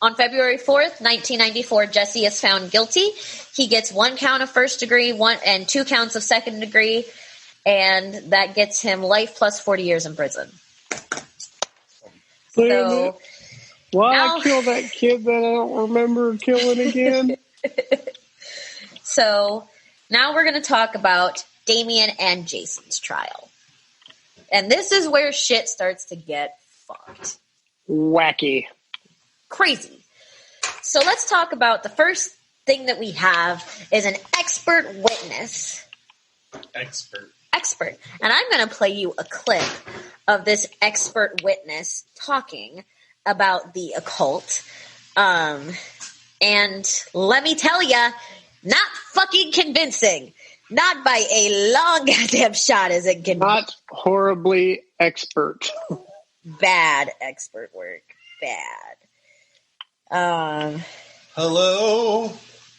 On February 4th, 1994, Jesse is found guilty. He gets 1 count of first degree, 2 counts of second degree, and that gets him life plus 40 years in prison. So, why I kill that kid that I don't remember killing again? So now we're going to talk about Damien and Jason's trial. And this is where shit starts to get fucked. Wacky. Crazy. So let's talk about the first thing that we have is an expert witness. Expert. And I'm going to play you a clip of this expert witness talking about the occult. And let me tell you, not fucking convincing. Not by a long goddamn shot is it convincing. Not horribly expert. Bad expert work. Bad. Hello?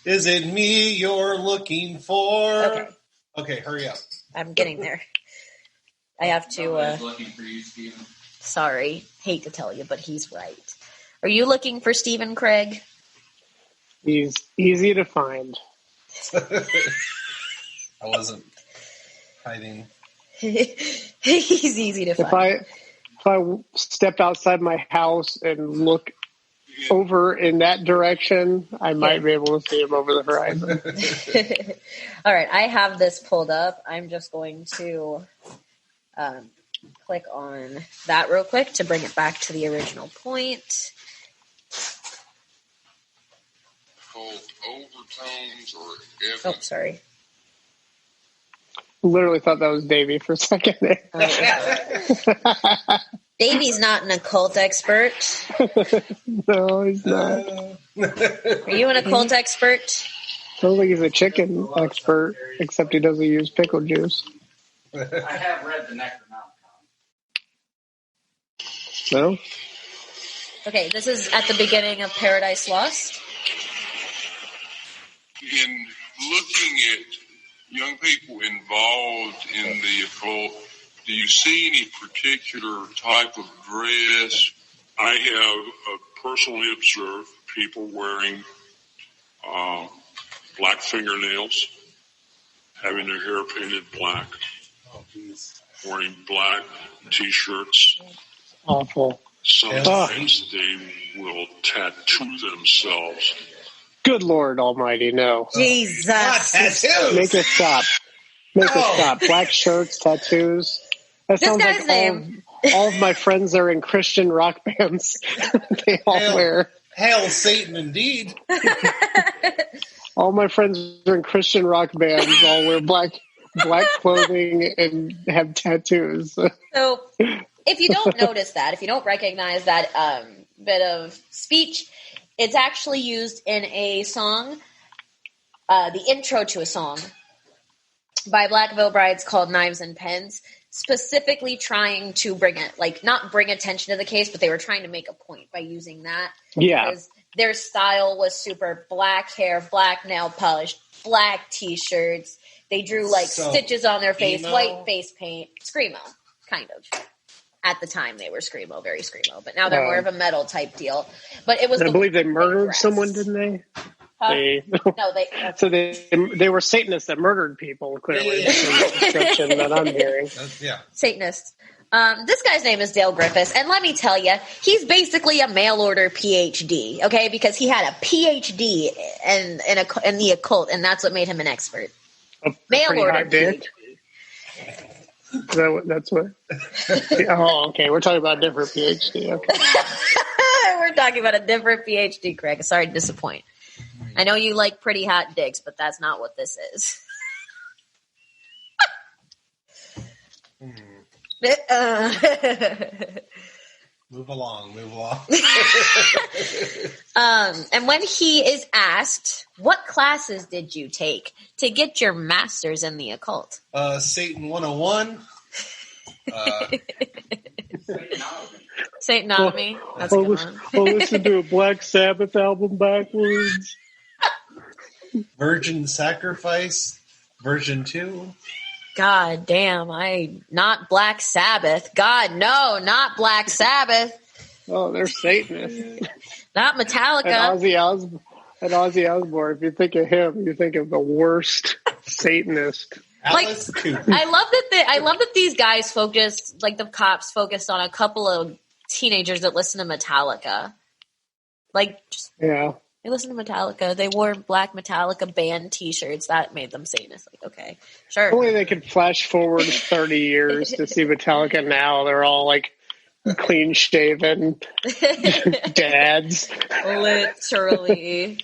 Is it me you're looking for? Okay, hurry up. I'm getting there. I have to... looking for you, Steven. Sorry. Hate to tell you, but he's right. Are you looking for Stephen Craig? He's easy to find. I wasn't hiding. He's easy to find. If I step outside my house and look over in that direction, I might be able to see him over the horizon. All right, I have this pulled up. I'm just going to click on that real quick to bring it back to the original point. Overtones or Oh, sorry. Literally thought that was Davey for a second there. Davey's not an occult expert. No, he's not. Are you an occult expert? I don't think he's a chicken expert, except he doesn't use pickle juice. I have read the Necronomicon. No? Okay, this is at the beginning of Paradise Lost. In looking at young people involved in the occult, do you see any particular type of dress? I have personally observed people wearing black fingernails, having their hair painted black, wearing black T-shirts. Awful. Sometimes they will tattoo themselves. Good Lord Almighty, no. Jesus. Tattoos. Make it stop. Make it stop. Black shirts, tattoos. That sounds guy's like name. all of my friends are in Christian rock bands. They all wear. Hail Satan indeed. All my friends are in Christian rock bands, all wear black clothing and have tattoos. So, if you don't notice that, if you don't recognize that bit of speech, it's actually used in a song, the intro to a song by Black Veil Brides called Knives and Pens, specifically trying to not bring attention to the case, but they were trying to make a point by using that. Yeah. Because their style was super black hair, black nail polish, black T-shirts. They drew stitches on their face, emo? white face paint, screamo, kind of. At the time, they were screamo, very screamo, but now they're more of a metal type deal. But it was. I believe they murdered someone, didn't they? No, they. So they were Satanists that murdered people. Clearly, that's the description that I'm hearing. Satanists. This guy's name is Dale Griffiths, and let me tell you, he's basically a mail order PhD. Okay, because he had a PhD in the occult, and that's what made him an expert. Mail order PhD. That's what. Oh, okay. We're talking about a different PhD. Okay. We're talking about a different PhD, Craig. Sorry to disappoint. I know you like pretty hot dicks, but that's not what this is. Move along. And when he is asked, what classes did you take to get your master's in the occult? Satan 101. Satanomic. That's a good one. I'll listen to a Black Sabbath album backwards. Virgin Sacrifice, version 2. God damn, not Black Sabbath. God, no, not Black Sabbath. Oh, they're Satanists. Not Metallica. And Ozzy Osbourne, if you think of him, you think of the worst Satanist. Alice Cooper. I love that these guys focused, like the cops focused on a couple of teenagers that listen to Metallica. Yeah. They listened to Metallica. They wore black Metallica band T-shirts. That made them Satanists. Like, okay, sure. Only they could flash forward 30 years to see Metallica now. They're all like clean shaven dads. Literally.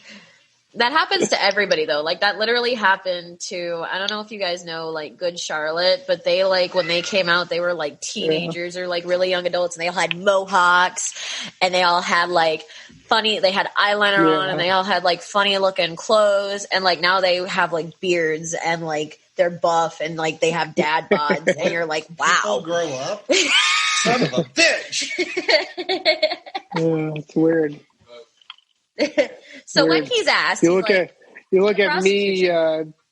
That happens to everybody though. Like that literally happened to, I don't know if you guys know like Good Charlotte, but they like when they came out, they were like teenagers or like really young adults and they all had mohawks and they all had like they had eyeliner on and they all had like funny looking clothes and like now they have like beards and like they're buff and like they have dad bods and you're like, wow. People grow up. Son of a bitch. It's weird. So when he's asked, you look at me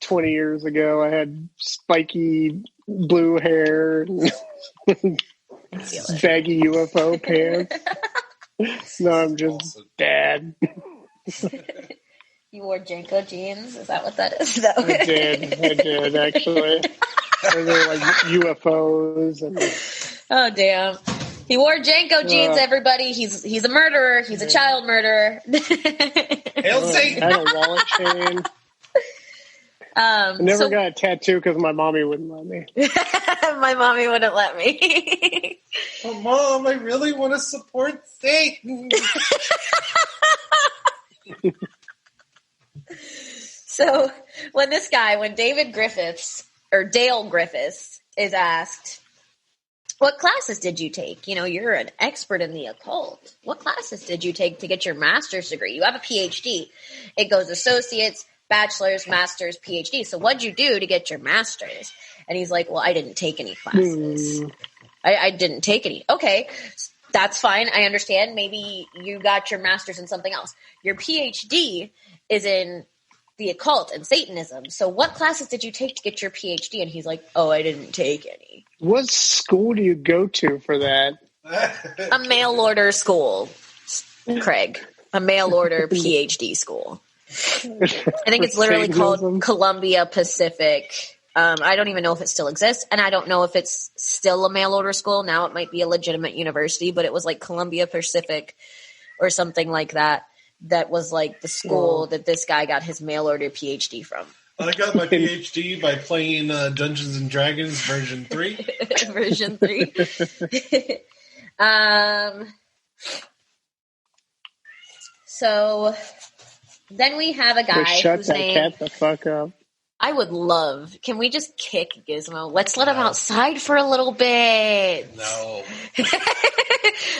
20 years ago. I had spiky blue hair, and baggy UFO pants. No, I'm just dad. You wore Janko jeans? Is that what that is? No. I did actually. They were like UFOs and. Oh damn. He wore Janko jeans, everybody. He's a murderer. He's a child murderer. Hail Satan! I had a wallet chain. I never got a tattoo because my mommy wouldn't let me. My mommy wouldn't let me. Oh, Mom, I really want to support Satan. So when Dale Griffiths is asked, what classes did you take? You know, you're an expert in the occult. What classes did you take to get your master's degree? You have a PhD. It goes associates, bachelor's, master's, PhD. So what'd you do to get your master's? And he's like, well, I didn't take any classes. I didn't take any. Okay, that's fine. I understand. Maybe you got your master's in something else. Your PhD is in the occult and Satanism. So what classes did you take to get your PhD? And he's like, oh, I didn't take any. What school do you go to for that? A mail order school, Craig. A mail order PhD school. I think it's literally called Columbia Pacific. I don't even know if it still exists, and I don't know if it's still a mail order school. Now it might be a legitimate university, but it was like Columbia Pacific or something like that. That was like the school that this guy got his mail order PhD from. I got my PhD by playing Dungeons and Dragons version 3. Version 3. So then we have a guy whose name. Cat the fuck up. I would love. Can we just kick Gizmo? Let's let him outside for a little bit. No.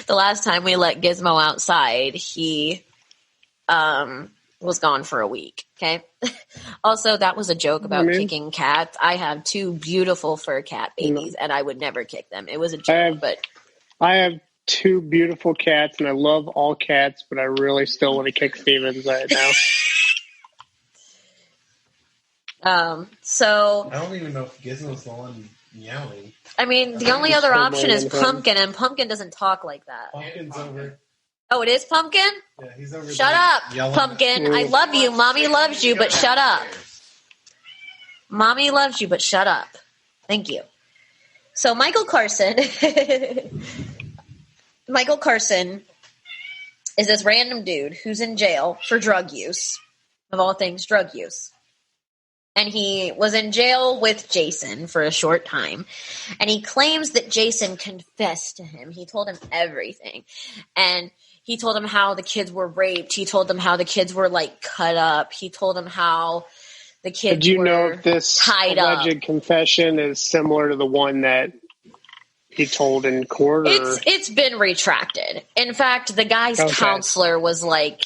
The last time we let Gizmo outside, he was gone for a week. Okay. Also, that was a joke about kicking cats. I have 2 beautiful fur cat babies, and I would never kick them. It was a joke, I have 2 beautiful cats, and I love all cats, but I really still want to kick Stevens right now. So I don't even know if Gizmo's the one meowing. I mean, the only other option is Pumpkin, and Pumpkin doesn't talk like that. Pumpkin's over. Oh, it is Pumpkin? Yeah, he's over. Shut up, Pumpkin. I love you. Mommy loves you, but shut up. Mommy loves you, but shut up. Thank you. So Michael Carson is this random dude who's in jail for drug use, of all things, drug use. And he was in jail with Jason for a short time. And he claims that Jason confessed to him. He told him everything. And he told him how the kids were raped. He told him how the kids were, like, cut up. He told him how the kids Do you were know if this tied alleged up. confession is similar to the one that he told in court? Or? It's been retracted. In fact, the guy's counselor was like,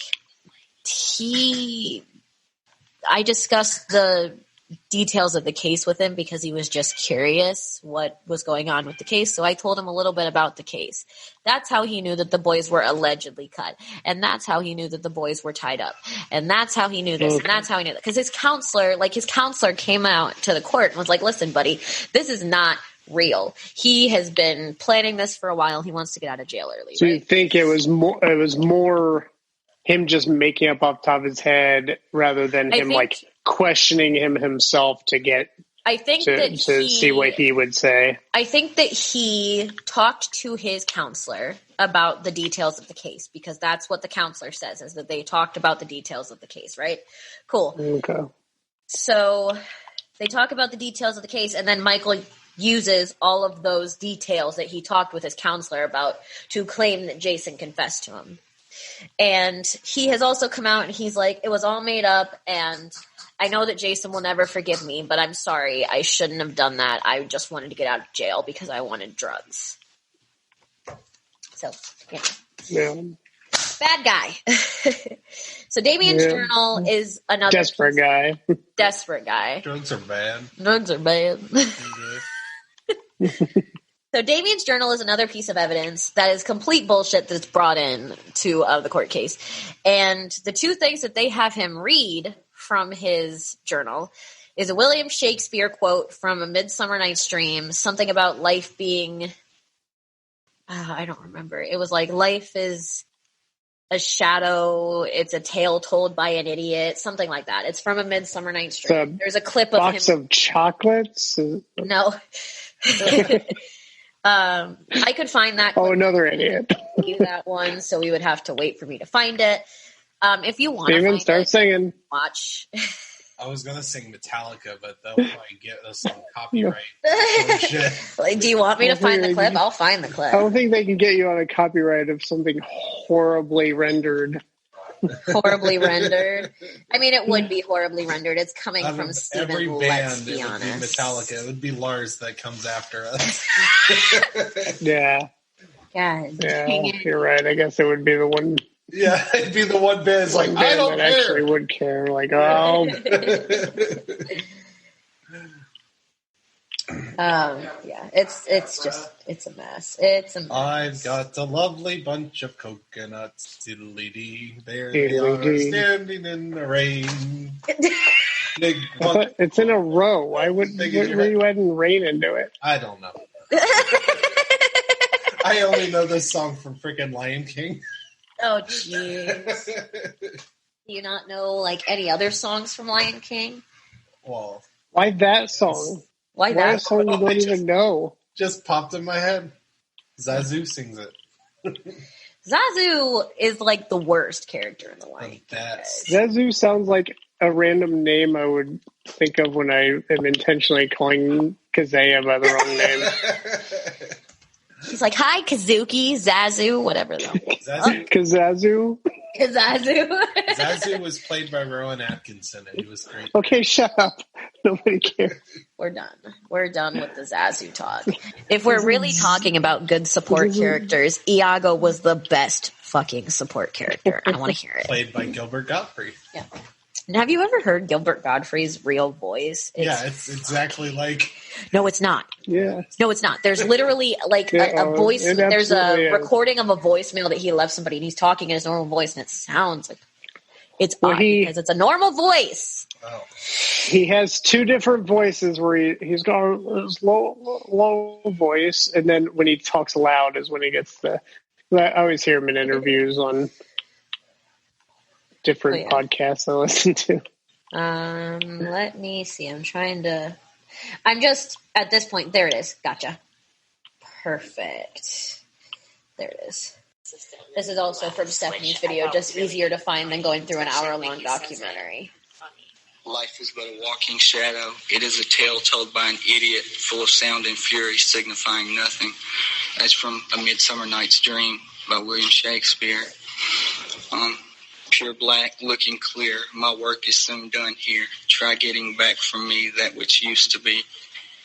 I discussed the details of the case with him because he was just curious what was going on with the case. So I told him a little bit about the case. That's how he knew that the boys were allegedly cut. And that's how he knew that the boys were tied up. And that's how he knew this. And that's how he knew that. Because his counselor came out to the court and was like, listen, buddy, this is not real. He has been planning this for a while. He wants to get out of jail early. So right? you think it was more him just making up off the top of his head rather than him like questioning him himself to get to see what he would say? I think that he talked to his counselor about the details of the case, because that's what the counselor says, is that they talked about the details of the case, right? Cool. Okay. So they talk about the details of the case, and then Michael uses all of those details that he talked with his counselor about to claim that Jason confessed to him. And he has also come out and he's like, it was all made up, and I know that Jason will never forgive me, but I'm sorry. I shouldn't have done that. I just wanted to get out of jail because I wanted drugs. So, Yeah. Bad guy. So Damien's journal is another desperate guy. Desperate guy. Drugs are bad. Drugs are bad. So Damien's journal is another piece of evidence that is complete bullshit that's brought in to the court case. And the two things that they have him read from his journal is a William Shakespeare quote from A Midsummer Night's Dream, something about life being, I don't remember. It was like, life is a shadow, it's a tale told by an idiot, something like that. It's from A Midsummer Night's Dream. There's a clip of box of chocolates? No. I could find that. Oh, another idiot. That one, so we would have to wait for me to find it. If you want to start singing. Watch. I was gonna sing Metallica, but they'll probably get us some copyright. Like, do you want me to find the clip? I'll find the clip. I don't think they can get you on a copyright of something horribly rendered. Horribly rendered. I mean, it would be horribly rendered. It's coming from Steven. Every band, let's be it would honest. be Metallica. It would be Lars that comes after us. Yeah. God, yeah, you're right. I guess it would be the one. Yeah, it'd be the one band. It's like, I don't that care. actually would care. Like, oh. Yeah, it's a mess. It's a mess. I've got a lovely bunch of coconuts, diddly-dee. There they are, standing in the rain. It's in a row. Why were you adding rain into it? I don't know. I only know this song from freaking Lion King. Oh, jeez. Do you not know, like, any other songs from Lion King? Well, why that song? Why that song you don't even know? Just popped in my head. Zazu sings it. Zazu is, like, the worst character in the Lion King. Zazu sounds like a random name I would think of when I am intentionally calling Kazaya by the wrong name. He's like, hi, Kazuki, Zazu, whatever though. Kazazu? Kazazu. Zazu was played by Rowan Atkinson, and he was great. Okay, shut up. Nobody cares. We're done. We're done with the Zazu talk. If we're really talking about good support characters, Iago was the best fucking support character. I want to hear it. Played by Gilbert Gottfried. Yeah. And have you ever heard Gilbert Gottfried's real voice? It's exactly like... No, it's not. Yeah. No, it's not. There's literally like a voice. There's a recording of a voicemail that he left somebody, and he's talking in his normal voice, and it sounds like it's odd because it's a normal voice. Oh. He has two different voices where he's got his low voice, and then when he talks loud is when he gets the... I always hear him in interviews on different podcasts I listen to. Let me see. I'm just at this point. There it is. Gotcha. Perfect. There it is. This is also from Stephanie's video, just easier to find than going through an hour-long documentary. Life is but a walking shadow. It is a tale told by an idiot, full of sound and fury, signifying nothing. That's from A Midsummer Night's Dream by William Shakespeare. Pure black, looking clear. My work is soon done here. Try getting back from me that which used to be.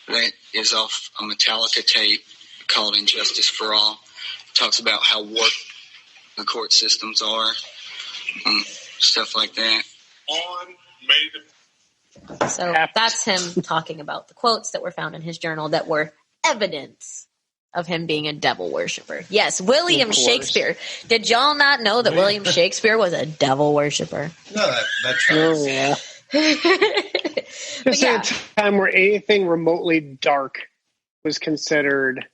That is off a Metallica tape called Injustice for All. It talks about how warped the court systems are, stuff like that. So that's him talking about the quotes that were found in his journal that were evidence of him being a devil worshiper. Yes, William Shakespeare. Did y'all not know that William Shakespeare was a devil worshiper? No, that tracks. Oh, yeah. Just at a time where anything remotely dark was considered,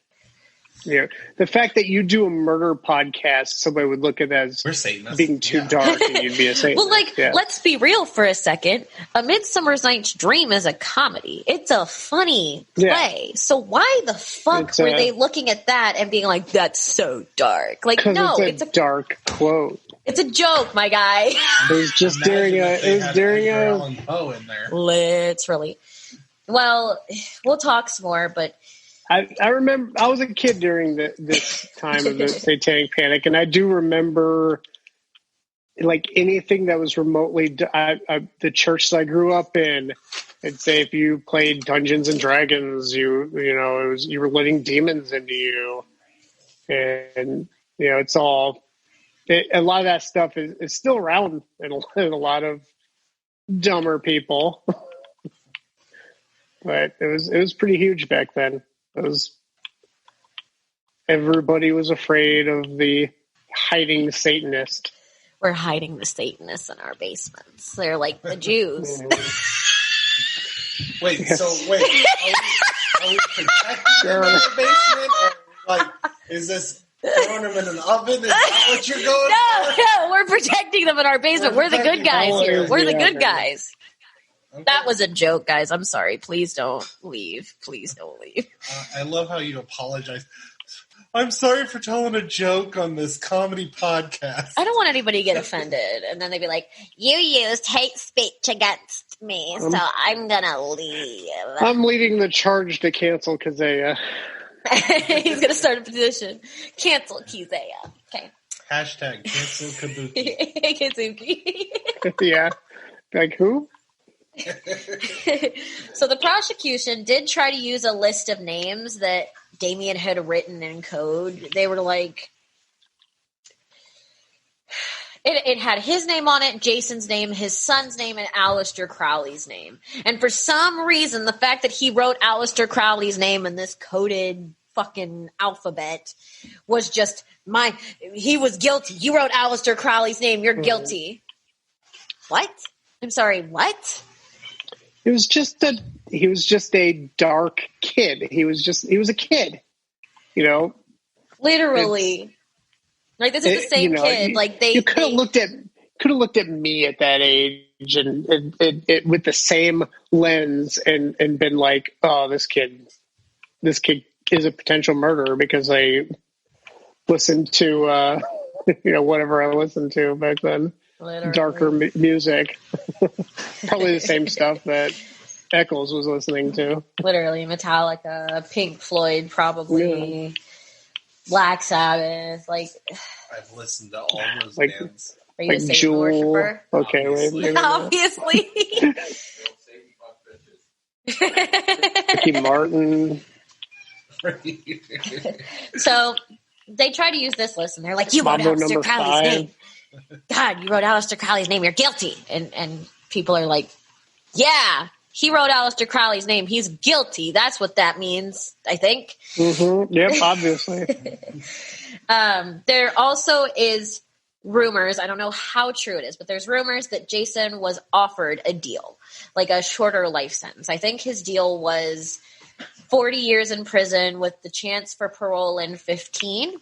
the fact that you do a murder podcast, somebody would look at that as being too dark, and you'd be a Satanist. Well, let's be real for a second. A Midsummer Night's Dream is a comedy. It's a funny play. Yeah. So why the fuck were they looking at that and being like, "That's so dark"? Like, no, it's a dark quote. It's a joke, my guy. It was just during Allan Poe in there. Literally. Well, we'll talk some more, but I remember I was a kid during this time of the Satanic Panic, and I do remember like anything that was remotely the church that I grew up in. I'd say if you played Dungeons and Dragons, you were letting demons into you, and it's all. A lot of that stuff is still around in a lot of dumber people, but it was pretty huge back then. Everybody was afraid of the hiding Satanist. We're hiding the Satanists in our basements. They're like the Jews. Wait, are we protecting them in the basement? Or is this throwing them in an oven? Is that what you're going for? No, we're protecting them in our basement. We're the good guys here. We're the good guys. Okay. That was a joke, guys. I'm sorry. Please don't leave. Please don't leave. I love how you apologize. I'm sorry for telling a joke on this comedy podcast. I don't want anybody to get offended. And then they'd be like, you used hate speech against me, so I'm going to leave. I'm leading the charge to cancel Kazea. He's going to start a petition. Cancel Kazea. Okay. Hashtag cancel Kabuki. Kazuki. Yeah. Like who? So the prosecution did try to use a list of names that Damien had written in code. They were like, it had his name on it, Jason's name, his son's name, and Aleister Crowley's name. And for some reason, the fact that he wrote Aleister Crowley's name in this coded fucking alphabet was just he was guilty. You wrote Aleister Crowley's name. You're guilty. What? I'm sorry. What? He was just a dark kid. He was a kid, Literally. Like this is the same kid. Like you could have looked at me at that age and with the same lens and been like, oh, this kid is a potential murderer because I listened to whatever I listened to back then. Literally. Darker music. Probably the same stuff that Eccles was listening to. Literally, Metallica, Pink Floyd, probably. Yeah. Black Sabbath, like I've listened to all those bands. Are you a Satan worshiper? Okay, obviously. Ricky Martin. So they try to use this list, and they're like, "You wrote Aleister Crowley's name. God, you wrote Aleister Crowley's name. You're guilty." And people are like, "Yeah, he wrote Aleister Crowley's name. He's guilty. That's what that means, I think." Mm-hmm. Yep, obviously. There also is rumors, I don't know how true it is, but there's rumors that Jason was offered a deal, like a shorter life sentence. I think his deal was 40 years in prison with the chance for parole in 15.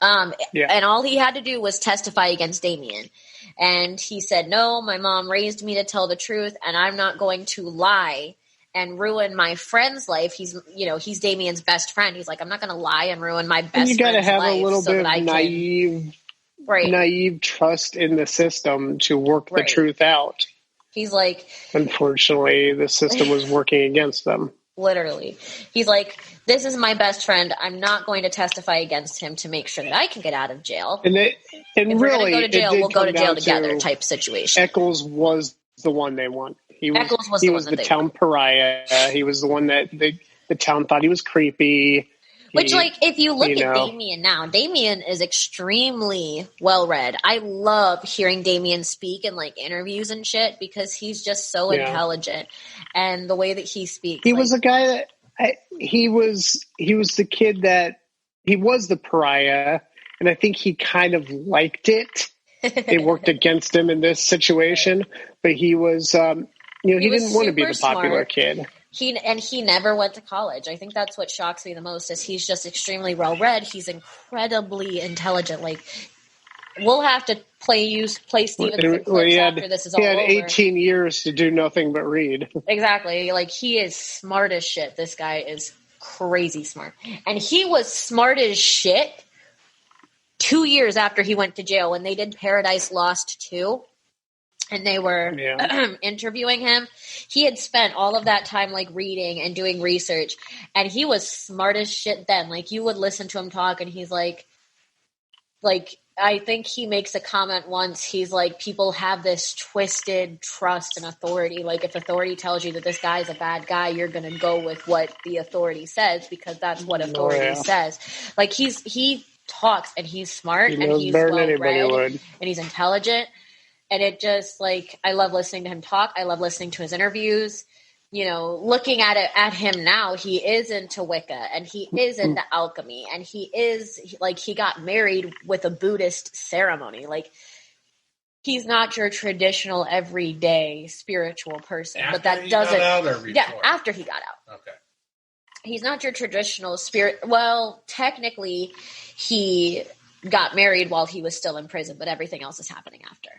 And all he had to do was testify against Damien. And he said, no, my mom raised me to tell the truth, and I'm not going to lie and ruin my friend's life. He's Damien's best friend. He's like, I'm not going to lie and ruin my best friend's life. You got to have a little bit of naive trust in the system to work the truth out. He's like, unfortunately, the system was working against them. Literally. He's like, this is my best friend. I'm not going to testify against him to make sure that I can get out of jail. And if we're going to go to jail, we'll go to jail together type situation. Eccles was the one they want. He was the town pariah. He was the one that the town thought he was creepy. Which, if you look at Damien now, Damien is extremely well-read. I love hearing Damien speak in, interviews and shit because he's just so intelligent. And the way that he speaks. He was a guy that he was the kid that he was the pariah, and I think he kind of liked it. It worked against him in this situation, but he was, he didn't want to be the popular kid. He never went to college. I think that's what shocks me the most is he's just extremely well-read. He's incredibly intelligent. Like, we'll have to play Steven clips after this is all over. He had 18 years to do nothing but read. Exactly. Like, he is smart as shit. This guy is crazy smart. And he was smart as shit 2 years after he went to jail when they did Paradise Lost 2. And they were interviewing him. He had spent all of that time like reading and doing research, and he was smart as shit then. Like, you would listen to him talk, and he's like I think he makes a comment once. He's like, people have this twisted trust in authority. Like, if authority tells you that this guy's a bad guy, you're gonna go with what the authority says because that's what authority says. Like, he talks and he's smart and he's well-read and he's intelligent. And it just, like, I love listening to him talk. I love listening to his interviews. You know, looking at him now, he is into Wicca and he is into alchemy. And he got married with a Buddhist ceremony. Like, he's not your traditional everyday spiritual person. After but that he doesn't. Got out or before? Yeah, after he got out. Okay. He's not your traditional spirit. Well, technically, he got married while he was still in prison, but everything else is happening after.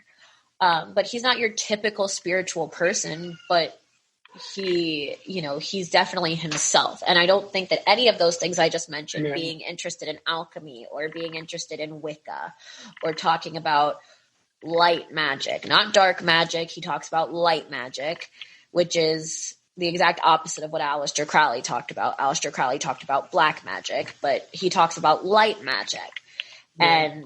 But he's not your typical spiritual person, but he's definitely himself. And I don't think that any of those things I just mentioned, being interested in alchemy or being interested in Wicca or talking about light magic, not dark magic. He talks about light magic, which is the exact opposite of what Aleister Crowley talked about. Aleister Crowley talked about black magic, but he talks about light magic. And,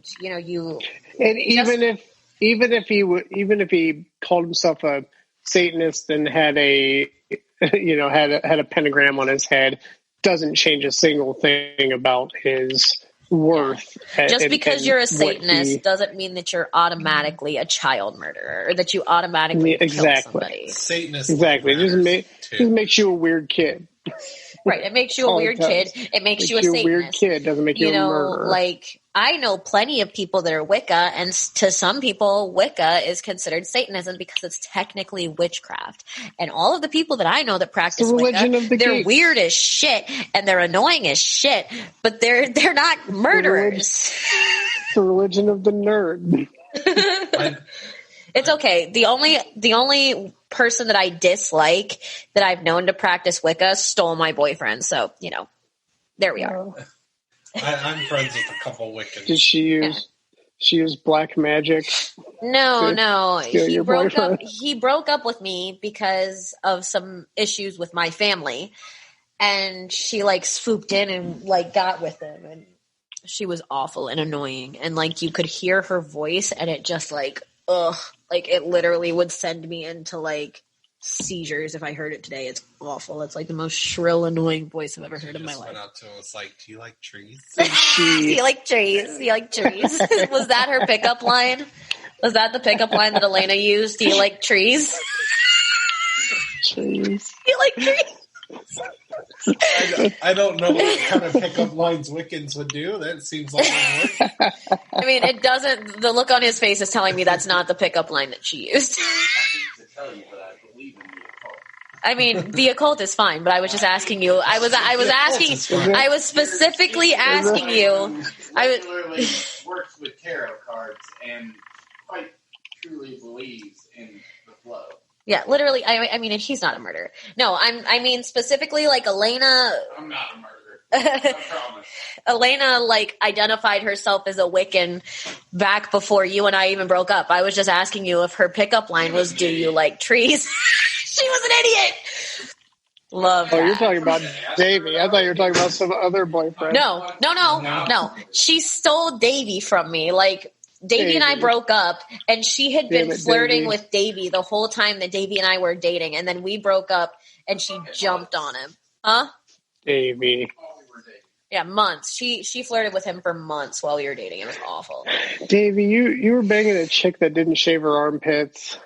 even if he called himself a Satanist and had a pentagram on his head, doesn't change a single thing about his worth. Just because you're a Satanist doesn't mean that you're automatically a child murderer or that you automatically kill somebody. Satanist It just makes you a weird kid. Right. It makes you a weird kid. It makes you a Satanist. A weird kid doesn't make you a murderer. Like, I know plenty of people that are Wicca, and to some people, Wicca is considered Satanism because it's technically witchcraft. And all of the people that I know that practice Wicca, they're weird as shit and they're annoying as shit, but they're not murderers. The religion of the nerd. It's okay. The only person that I dislike that I've known to practice Wicca stole my boyfriend. So, there we are. I'm friends with a couple Wiccans. Did she use black magic? No. He broke up with me because of some issues with my family. And she swooped in and got with him, and she was awful and annoying. And you could hear her voice and it just it literally would send me into seizures if I heard it today. It's awful. It's the most shrill, annoying voice I've ever heard in my life. Went out to him and was like, "Do you like trees? Do you like trees? Do you like trees?" Was that her pickup line? Was that the pickup line that Elena used? Do you like trees? Trees. Do you like trees? I don't know what kind of pickup lines Wiccans would do. That seems like it would. I mean, it doesn't. The look on his face is telling me that's not the pickup line that she used. I mean, the occult is fine, but I was just asking you. I was specifically asking you. Literally works with tarot cards and quite truly believes in the flow. Yeah, literally. I mean, he's not a murderer. No, I mean specifically Elena. I'm not a murderer. I promise. Elena identified herself as a Wiccan back before you and I even broke up. I was just asking you if her pickup line was, "Do you like trees?" She was an idiot. Love that. Oh, you're talking about Davey. I thought you were talking about some other boyfriend. No. She stole Davey from me. Davey and I broke up, and she had been flirting with Davey the whole time that Davey and I were dating, and then we broke up, and she jumped on him. Huh? Davey. Yeah, months. She flirted with him for months while we were dating. It was awful. Davey, you were banging a chick that didn't shave her armpits.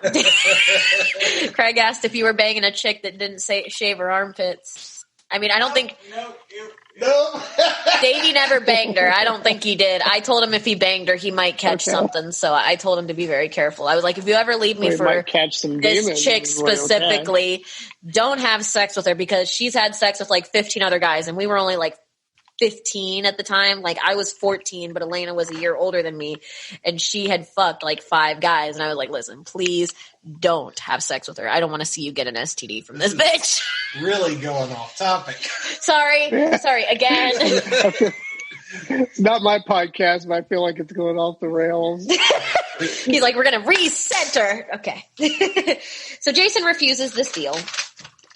Craig asked if you were banging a chick that didn't shave her armpits. I mean, I don't think... No, No. Davey never banged her. I don't think he did. I told him if he banged her, he might catch something. So I told him to be very careful. I was like, if you ever leave me for catch some this chick specifically, don't have sex with her, because she's had sex with like 15 other guys, and we were only like 15 at the time. Like, I was 14, but Elena was a year older than me, and she had fucked like 5 guys. And I was like, listen, please don't have sex with her. I don't want to see you get an STD from this bitch. Really going off topic. Sorry again. It's not my podcast, but I feel like it's going off the rails. He's like, we're going to recenter. Okay. So Jason refuses this deal.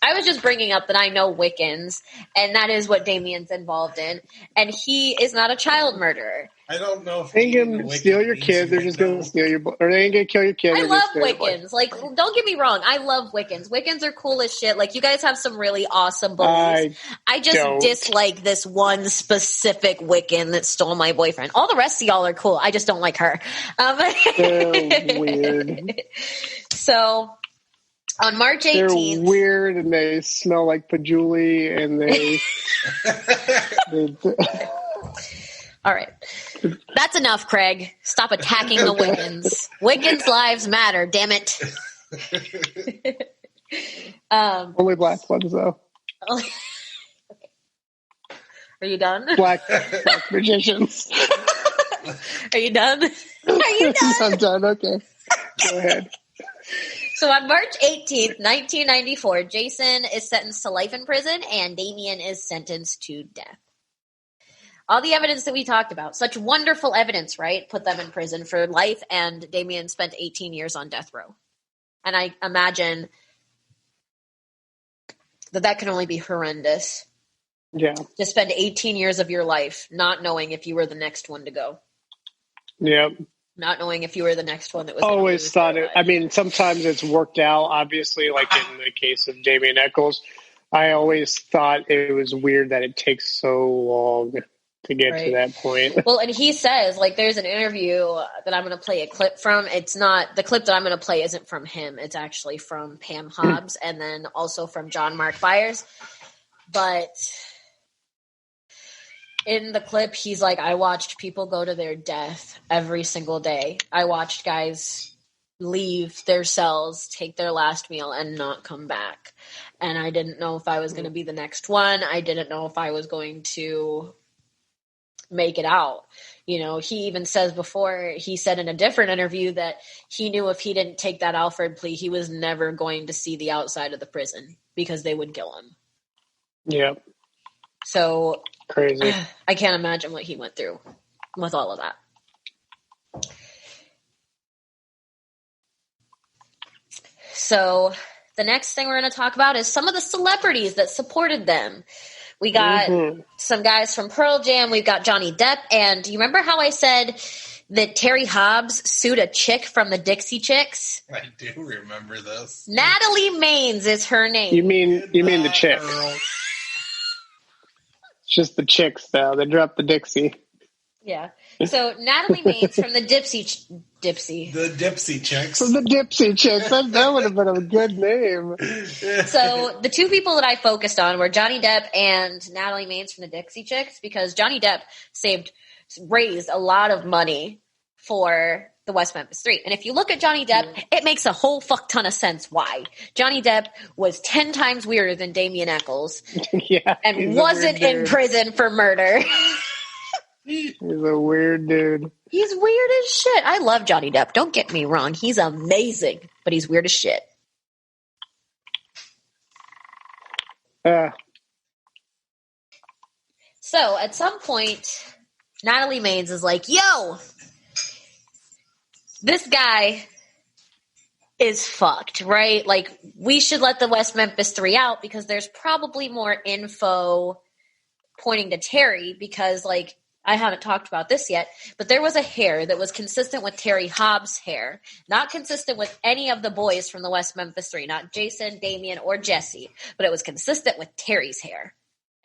I was just bringing up that I know Wiccans, and that is what Damien's involved in, and he is not a child murderer. I don't know if they ain't going to steal your kids. They're just going to steal your, or they ain't going to kill your kids. I love Wiccans. Like, don't get me wrong. I love Wiccans. Wiccans are cool as shit. Like, you guys have some really awesome beliefs. I just dislike this one specific Wiccan that stole my boyfriend. All the rest of y'all are cool. I just don't like her. They're weird. So, on March 18th. They're weird, and they smell like patchouli, and they All right. That's enough, Craig. Stop attacking the Wiccans. Wiccans' lives matter, damn it. Only black ones, though. Okay. Are you done? Black magicians. Are you done? Are you done? I'm done. Okay. Go ahead. So on March 18th, 1994, Jason is sentenced to life in prison, and Damien is sentenced to death. All the evidence that we talked about, such wonderful evidence, right? Put them in prison for life, and Damien spent 18 years on death row. And I imagine that can only be horrendous. Yeah. To spend 18 years of your life not knowing if you were the next one to go. Yep. Not knowing if you were the next one that was always thought it. I mean, sometimes it's worked out, obviously, like in the case of Damien Echols. I always thought it was weird that it takes so long to get to that point. Well, and he says, like, there's an interview that I'm going to play a clip from. It's not, the clip that I'm going to play isn't from him. It's actually from Pam Hobbs and then also from John Mark Byers. But in the clip, he's like, I watched people go to their death every single day. I watched guys leave their cells, take their last meal, and not come back. And I didn't know if I was going to be the next one. I didn't know if I was going to make it out. You know, he even says before, he said in a different interview that he knew if he didn't take that Alfred plea, he was never going to see the outside of the prison because they would kill him. Yep. So crazy. I can't imagine what he went through with all of that. So the next thing we're going to talk about is some of the celebrities that supported them. We got some guys from Pearl Jam. We've got Johnny Depp. And do you remember how I said that Terry Hobbs sued a chick from the Dixie Chicks? I do remember this. Natalie Maines is her name. You mean the chick? It's just the chicks, though. They dropped the Dixie. Yeah. So Natalie Maines from the Dipsy. The Dipsy Chicks. From the Dipsy Chicks. That would have been a good name. So the two people that I focused on were Johnny Depp and Natalie Maines from the Dixie Chicks, because Johnny Depp raised a lot of money for the West Memphis Three. And if you look at Johnny Depp, it makes a whole fuck ton of sense why. Johnny Depp was 10 times weirder than Damien Echols and wasn't in prison for murder. He's a weird dude. He's weird as shit. I love Johnny Depp. Don't get me wrong. He's amazing, but he's weird as shit. So at some point, Natalie Maines is like, yo, this guy is fucked, right? Like, we should let the West Memphis Three out because there's probably more info pointing to Terry, because, like, I haven't talked about this yet, but there was a hair that was consistent with Terry Hobbs' hair, not consistent with any of the boys from the West Memphis Three, not Jason, Damien, or Jesse, but it was consistent with Terry's hair.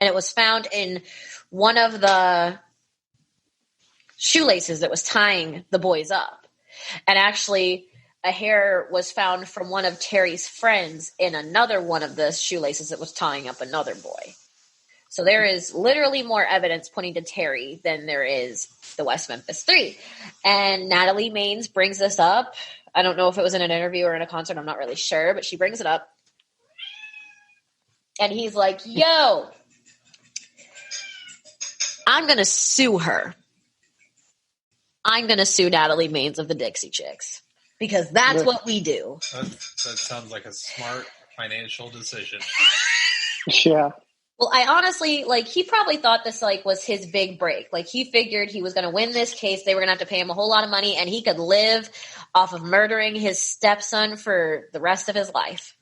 And it was found in one of the shoelaces that was tying the boys up. And actually, a hair was found from one of Terry's friends in another one of the shoelaces that was tying up another boy. So there is literally more evidence pointing to Terry than there is the West Memphis Three. And Natalie Maines brings this up. I don't know if it was in an interview or in a concert. I'm not really sure, but she brings it up. And he's like, yo, I'm going to sue her. I'm going to sue Natalie Maines of the Dixie Chicks because that's what we do. That sounds like a smart financial decision. Yeah. Well, I honestly, he probably thought this, was his big break. He figured he was going to win this case. They were going to have to pay him a whole lot of money, and he could live off of murdering his stepson for the rest of his life.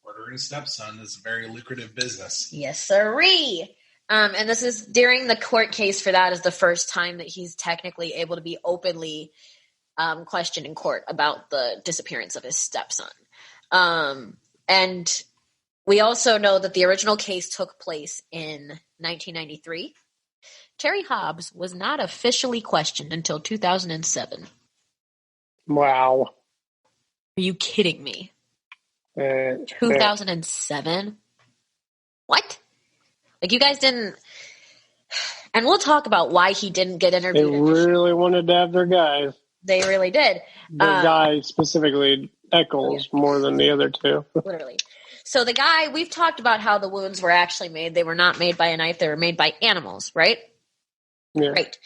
Murdering a stepson is a very lucrative business. Yes, sirree. And this is during the court case for that is the first time that he's technically able to be openly questioned in court about the disappearance of his stepson. And we also know that the original case took place in 1993. Terry Hobbs was not officially questioned until 2007. Wow. Are you kidding me? 2007? What? You guys didn't... And we'll talk about why he didn't get interviewed. They really wanted to have their guys. They really did. The guy specifically, Eccles, more than the other two. Literally. So the guy, we've talked about how the wounds were actually made. They were not made by a knife. They were made by animals, right? Yeah. Right.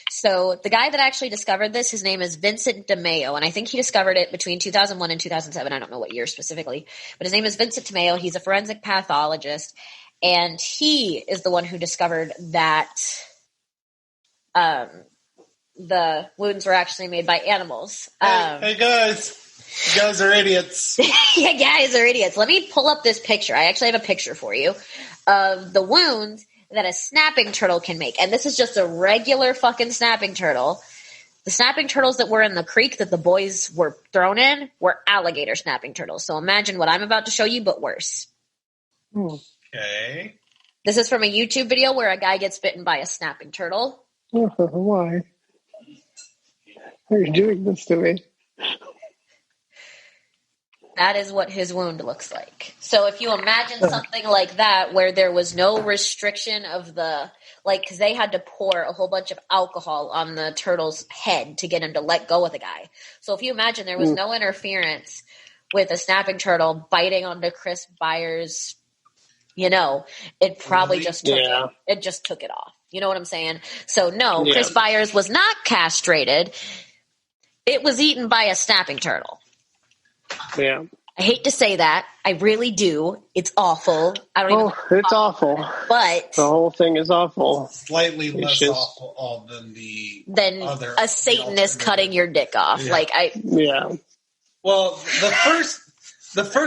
So the guy that actually discovered this, his name is Vincent DeMeo, and I think he discovered it between 2001 and 2007. I don't know what year specifically, but his name is Vincent DeMeo. He's a forensic pathologist, and he is the one who discovered that the wounds were actually made by animals. Hey guys. You guys are idiots. Yeah, guys are idiots. Let me pull up this picture. I actually have a picture for you of the wounds that a snapping turtle can make. And this is just a regular fucking snapping turtle. The snapping turtles that were in the creek that the boys were thrown in were alligator snapping turtles. So imagine what I'm about to show you, but worse. Okay. This is from a YouTube video where a guy gets bitten by a snapping turtle. Why? Are you doing this to me? That is what his wound looks like. So if you imagine something like that where there was no restriction of because they had to pour a whole bunch of alcohol on the turtle's head to get him to let go of the guy. So if you imagine there was no interference with a snapping turtle biting onto Chris Byers', it probably just took it. It just took it off. You know what I'm saying? So no, Chris Byers was not castrated. It was eaten by a snapping turtle. Yeah. I hate to say that. I really do. It's awful. I don't even. It's awful. But the whole thing is awful. Slightly less awful than other, a Satanist cutting your dick off. Yeah. Well, the first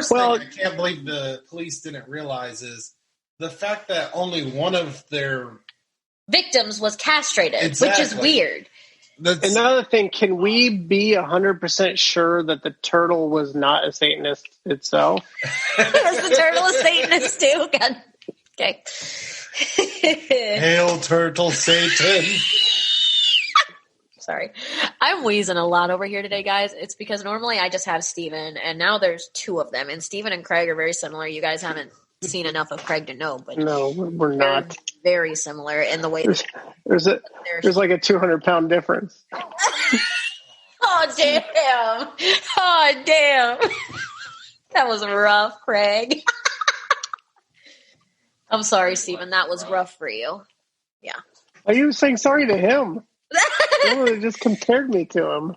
thing I can't believe the police didn't realize is the fact that only one of their victims was castrated, which is weird. Another thing, can we be 100% sure that the turtle was not a Satanist itself? Yes, the turtle is Satanist too. God. Okay. Hail, turtle Satan. Sorry. I'm wheezing a lot over here today, guys. It's because normally I just have Steven, and now there's two of them. And Steven and Craig are very similar. You guys haven't seen enough of Craig to know, but no, we're not. Very similar in the way there's like a 200-pound difference. Oh damn! Oh damn! That was rough, Craig. I'm sorry, Steven. That was rough for you. Yeah. Are you saying sorry to him? You just compared me to him.